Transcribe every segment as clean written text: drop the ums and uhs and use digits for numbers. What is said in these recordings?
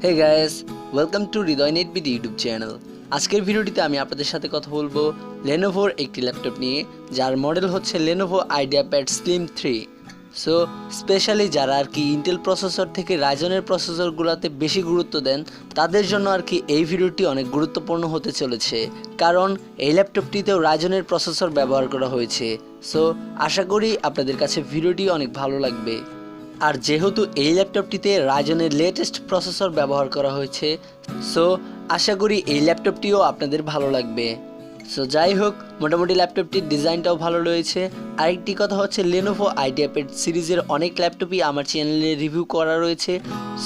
Hey guys, welcome to Ridoy Netbid YouTube channel. আজকের ভিডিওটিতে আমি আপনাদের সাথে কথা বলবো Lenovoর একটি ল্যাপটপ নিয়ে যার মডেল হচ্ছে Lenovo IdeaPad Slim 3। So specially যারা আর কি ইন্টেল প্রসেসর থেকে রাইজনের প্রসেসরগুলোতে বেশি গুরুত্ব দেন তাদের জন্য আর কি এই ভিডিওটি অনেক গুরুত্বপূর্ণ হতে চলেছে, কারণ এই ল্যাপটপটিতেও রাইজনের প্রসেসর ব্যবহার করা হয়েছে। সো আশা করি আপনাদের কাছে ভিডিওটি অনেক ভালো লাগবে। আর যেহেতু এই ল্যাপটপটিতে রাইজনের লেটেস্ট প্রসেসর ব্যবহার করা হয়েছে, সো আশা করি এই ল্যাপটপটিও আপনাদের ভালো লাগবে। সো যাই হোক, মোটামুটি ল্যাপটপটির ডিজাইনটাও ভালো রয়েছে। আরেকটি কথা হচ্ছে Lenovo IdeaPad সিরিজের অনেক ল্যাপটপই আমার চ্যানেলে রিভিউ করা রয়েছে।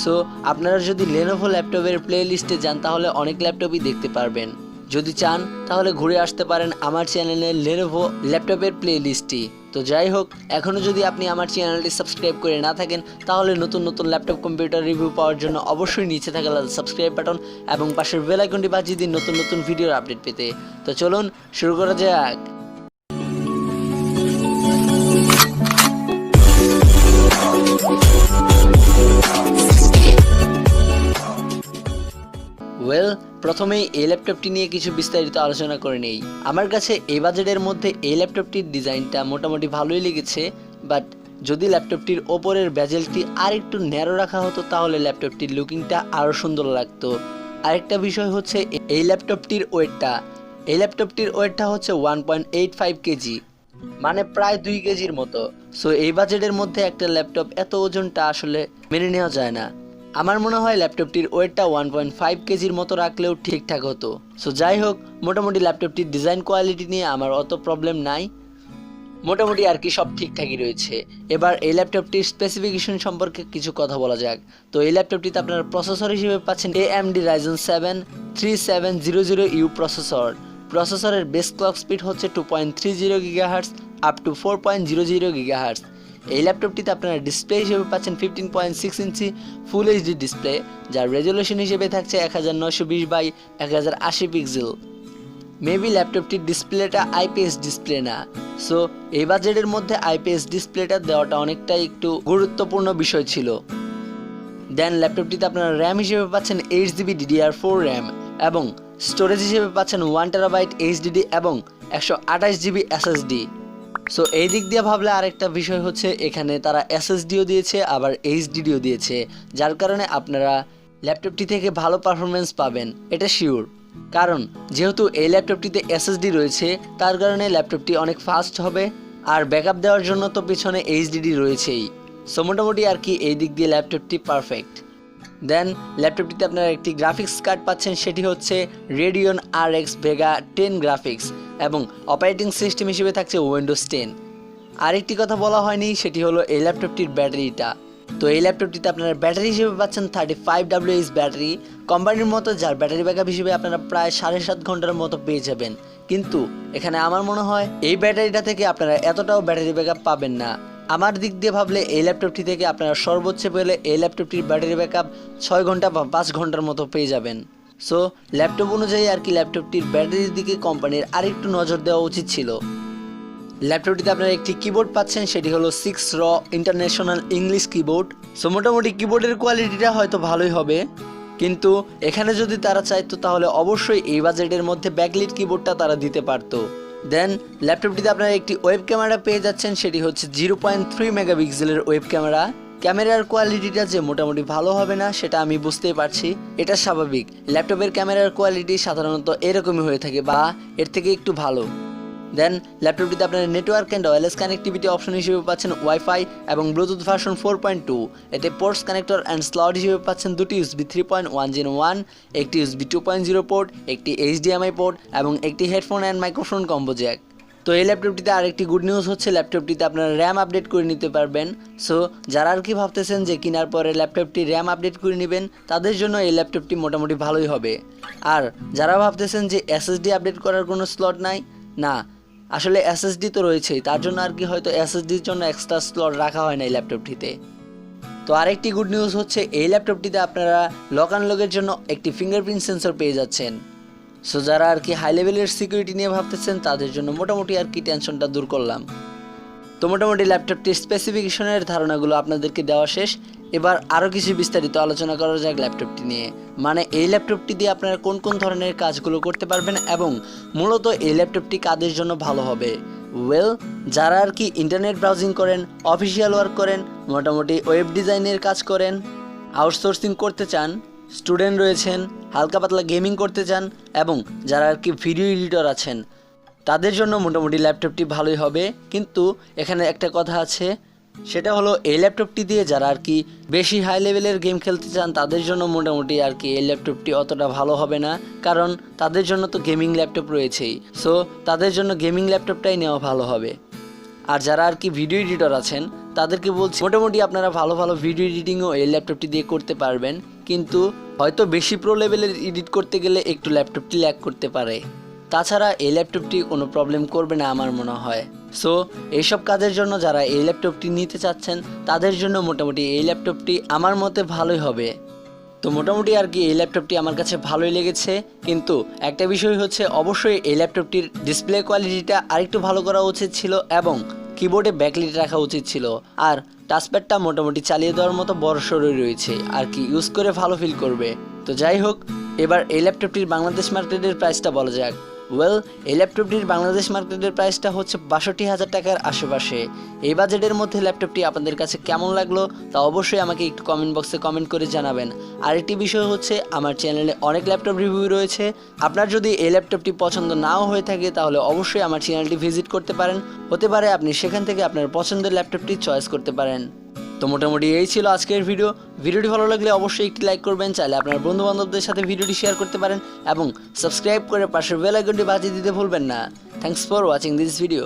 সো আপনারা যদি Lenovo ল্যাপটপের প্লে লিস্টে যান তাহলে অনেক ল্যাপটপই দেখতে পারবেন। যদি চান তাহলে ঘুরে আসতে পারেন আমার চ্যানেলের Lenovo ল্যাপটপের প্লে লিস্টটি। তো যাই হোক, এখনও যদি আপনি আমার চ্যানেলটি সাবস্ক্রাইব করে না থাকেন তাহলে নতুন নতুন ল্যাপটপ কম্পিউটার রিভিউ পাওয়ার জন্য অবশ্যই নিচে থাকা সাবস্ক্রাইব বাটন এবং পাশের বেল আইকনটি বাজিয়ে দিন নতুন নতুন ভিডিওর আপডেট পেতে। তো চলুন শুরু করা যাক। প্রথমেই এই ল্যাপটপটি নিয়ে কিছু বিস্তারিত আলোচনা করে নেই। আমার কাছে এই বাজেটের মধ্যে এই ল্যাপটপটির ডিজাইনটা মোটামুটি ভালোই লেগেছে, বাট যদি ল্যাপটপটির ওপরের বেজেলটি আর একটু ন্যারো রাখা হতো তাহলে ল্যাপটপটির লুকিংটা আরও সুন্দর লাগতো। আরেকটা বিষয় হচ্ছে এই ল্যাপটপটির ওয়েটটা হচ্ছে 1.85 কেজি, মানে প্রায় 2 কেজির মতো। সো এই বাজেটের মধ্যে একটা ল্যাপটপ এত ওজনটা আসলে মেনে নেওয়া যায় না। আমার মনে হয় ল্যাপটপটির ওয়েটটা 1.5 কেজির মতো রাখলেও ঠিকঠাক হতো। সো যাই হোক, মোটামুটি ল্যাপটপটির ডিজাইন কোয়ালিটি নিয়ে আমার অত প্রবলেম নাই, মোটামুটি আর কি সব ঠিকঠাকই রয়েছে। এবার এই ল্যাপটপটির স্পেসিফিকেশন সম্পর্কে কিছু কথা বলা যাক। তো এই ল্যাপটপটিতে আপনারা প্রসেসর হিসেবে পাচ্ছেন AMD Ryzen 7 3700U প্রসেসরের বেস ক্লক স্পিড হচ্ছে 2.30 GHz আপ টু 4.00 GHz। এই ল্যাপটপটিতে আপনারা ডিসপ্লে হিসেবে পাচ্ছেন 15.6 ইঞ্চি ফুল এইচডি ডিসপ্লে, যার রেজলিউশন হিসেবে থাকছে 1920x1080 পিক্সেল। মেবি ল্যাপটপটির ডিসপ্লেটা IPS ডিসপ্লে না, সো এই বাজেটের মধ্যে IPS ডিসপ্লেটা দেওয়াটা অনেকটাই একটু গুরুত্বপূর্ণ বিষয় ছিল। দেন ল্যাপটপটিতে আপনারা র্যাম হিসেবে পাচ্ছেন 8GB DDR4 র্যাম এবং স্টোরেজ হিসেবে পাচ্ছেন 1TB HDD এবং 128GB SSD। সো এই দিক দিয়ে ভাবলে আরেকটা বিষয় হচ্ছে এখানে তারা SSDও দিয়েছে আবার HDDও দিয়েছে, যার কারণে আপনারা ল্যাপটপটি থেকে ভালো পারফরমেন্স পাবেন, এটা শিওর। কারণ যেহেতু এই ল্যাপটপটিতে SSD রয়েছে তার কারণে ল্যাপটপটি অনেক ফাস্ট হবে, আর ব্যাকআপ দেওয়ার জন্য তো পিছনে HDD রয়েছেই। সো মোটামুটি আর কি এই দিক দিয়ে ল্যাপটপটি পারফেক্ট। দেন ল্যাপটপটিতে আপনারা একটি গ্রাফিক্স কার্ড পাচ্ছেন, সেটি হচ্ছে RADEON RX VEGA 10 গ্রাফিক্স এবং অপারেটিং সিস্টেম হিসেবে থাকছে Windows 10। আরেকটি কথা বলা হয়নি, সেটি হলো এই ল্যাপটপটির ব্যাটারিটা। তো এই ল্যাপটপটিতে আপনারা ব্যাটারি হিসেবে পাচ্ছেন 35 ব্যাটারি কোম্পানির মতো, যার ব্যাটারি ব্যাকআপ হিসেবে আপনারা প্রায় 7.5 ঘন্টার মতো পেয়ে যাবেন। কিন্তু এখানে আমার মনে হয় এই ব্যাটারিটা থেকে আপনারা এতটাও ব্যাটারি ব্যাকআপ পাবেন না। আমার দিক দিয়ে ভাবলে এই ল্যাপটপটি থেকে আপনারা সর্বোচ্চ পেলে এই ল্যাপটপটির ব্যাটারি ব্যাকআপ 6 ঘন্টা বা 5 ঘন্টার মতো পেয়ে যাবেন। সো ল্যাপটপ অনুযায়ী আর কি ল্যাপটপটির ব্যাটারির দিকে কোম্পানির আরেকটু নজর দেওয়া উচিত ছিল। ল্যাপটপটিতে আপনারা একটি কিবোর্ড পাচ্ছেন, সেটি হলো 6 ইন্টারন্যাশনাল ইংলিশ কিবোর্ড। সো মোটামুটি কিবোর্ডের কোয়ালিটিটা হয়তো ভালোই হবে, কিন্তু এখানে যদি তারা চাইতো তাহলে অবশ্যই এই বাজেটের মধ্যে ব্যাকলিট কিবোর্ডটা তারা দিতে পারতো। দেন ল্যাপটপটিতে আপনারা একটি ওয়েব ক্যামেরা পেয়ে যাচ্ছেন, সেটি হচ্ছে 0.3 মেগাপিক্সেলের ওয়েব ক্যামেরা। ক্যামেরার কোয়ালিটিটা যে মোটামুটি ভালো হবে না সেটা আমি বুঝতেই পারছি, এটা স্বাভাবিক। ল্যাপটপের ক্যামেরার কোয়ালিটি সাধারণত এরকমই হয়ে থাকে বা এর থেকে একটু ভালো। দেন ল্যাপটপটিতে আপনারা network and wireless connectivity option হিসেবে পাচ্ছেন ওয়াইফাই এবং ব্লুটুথ ভার্সন 4.2। এতে পোর্টস কানেক্টর অ্যান্ড স্লট হিসেবে পাচ্ছেন দুটি USB 3.101, একটি USB 2.0 পোর্ট, একটি HDMI পোর্ট এবং একটি headphone and microphone combo Jack. তো এই ল্যাপটপটিতে আরেকটি গুড নিউজ হচ্ছে ল্যাপটপটিতে আপনারা র্যাম আপডেট করে নিতে পারবেন। সো যারা আর কি ভাবতেছেন যে কেনার পরে ল্যাপটপটি র্যাম আপডেট করে নেবেন তাদের জন্য এই ল্যাপটপটি মোটামুটি ভালোই হবে। আর যারা ভাবতেছেন যে SSD আপডেট করার কোনো স্লট নাই, না আসলে SSD তো রয়েছেই, তার জন্য আর কি হয়তো SSDর জন্য এক্সট্রা স্লট রাখা হয় না এই ল্যাপটপটিতে। তো আরেকটি গুড নিউজ হচ্ছে এই ল্যাপটপটিতে আপনারা লক আনলকের জন্য একটি ফিঙ্গারপ্রিন্ট সেন্সর পেয়ে যাচ্ছেন। সো যারা আর কি হাই লেভেলের সিকিউরিটি নিয়ে ভাবতেছেন তাদের জন্য মোটামুটি আর কি টেনশনটা দূর করলাম। তো মোটামুটি ল্যাপটপটির স্পেসিফিকেশনের ধারণাগুলো আপনাদেরকে দেওয়া শেষ। এবার আরও কিছু বিস্তারিত আলোচনা করা যাক ল্যাপটপটি নিয়ে। মানে এই ল্যাপটপটি দিয়ে আপনারা কোন কোন ধরনের কাজগুলো করতে পারবেন এবং মূলত এই ল্যাপটপটি কাদের জন্য ভালো হবে। যারা আর কি ইন্টারনেট ব্রাউজিং করেন, অফিসিয়াল ওয়ার্ক করেন, মোটামুটি ওয়েব ডিজাইনের কাজ করেন, আউটসোর্সিং করতে চান, স্টুডেন্ট রয়েছেন, হালকা পাতলা গেমিং করতে চান এবং যারা আর কি ভিডিও এডিটর আছেন, তাদের জন্য মোটামুটি ল্যাপটপটি ভালোই হবে। কিন্তু এখানে একটা কথা আছে, সেটা হলো এই ল্যাপটপটি দিয়ে যারা আর কি বেশি হাই লেভেলের গেম খেলতে চান তাদের জন্য মোটামুটি আর কি এই ল্যাপটপটি অতটা ভালো হবে না, কারণ তাদের জন্য তো গেমিং ল্যাপটপ রয়েছেই। সো তাদের জন্য গেমিং ল্যাপটপটাই নেওয়া ভালো হবে। আর যারা আর কি ভিডিও এডিটর আছেন তাদেরকে বলছি মোটামুটি আপনারা ভালো ভালো ভিডিও এডিটিংও এই ল্যাপটপটি দিয়ে করতে পারবেন, কিন্তু হয়তো বেশি প্রো লেভেলের এডিট করতে গেলে একটু ল্যাপটপটি ল্যাগ করতে পারে। তাছাড়া এই ল্যাপটপটি কোনো প্রবলেম করবে না আমার মনে হয়। সো এইসব কাজের জন্য যারা এই ল্যাপটপটি নিতে চাচ্ছেন তাদের জন্য মোটামুটি এই ল্যাপটপটি আমার মতে ভালোই হবে। তো মোটামুটি আর কি এই ল্যাপটপটি আমার কাছে ভালোই লেগেছে, কিন্তু একটা বিষয় হচ্ছে অবশ্যই এই ল্যাপটপটির ডিসপ্লে কোয়ালিটিটা আরেকটু ভালো করা উচিত ছিল এবং কিবোর্ডে ব্যাকলিট রাখা উচিত ছিল। আর টাচপ্যাডটা মোটামুটি চালিয়ে দেওয়ার মতো বড়সড়ই রয়েছে, আর কি ইউজ করে ভালো ফিল করবে। তো যাই হোক, এবার এই ল্যাপটপটির বাংলাদেশ মার্কেটের প্রাইসটা বলা যাক। এই ল্যাপটপটির বাংলাদেশ মার্কেটের প্রাইসটা হচ্ছে ৬২,০০০ টাকার আশেপাশে। এই বাজেটের মধ্যে ল্যাপটপটি আপনাদের কাছে কেমন লাগলো তা অবশ্যই আমাকে একটু কমেন্ট বক্সে কমেন্ট করে জানাবেন। আরেকটি বিষয় হচ্ছে আমার চ্যানেলে অনেক ল্যাপটপ রিভিউ রয়েছে, আপনার যদি এই ল্যাপটপটি পছন্দ নাও হয়ে থাকে তাহলে অবশ্যই আমার চ্যানেলটি ভিজিট করতে পারেন, হতে পারে আপনি সেখান থেকে আপনার পছন্দের ল্যাপটপটি চয়েস করতে পারেন। তো মোটামুটি এই ছিল আজকের ভিডিওটি ভালো লাগলে অবশ্যই একটি লাইক করবেন, চাইলে আপনার বন্ধু বান্ধবদের সাথে ভিডিওটি শেয়ার করতে পারেন এবং সাবস্ক্রাইব করে পাশের বেল আইকনটি বাজিয়ে দিতে ভুলবেন না। Thanks for watching this video.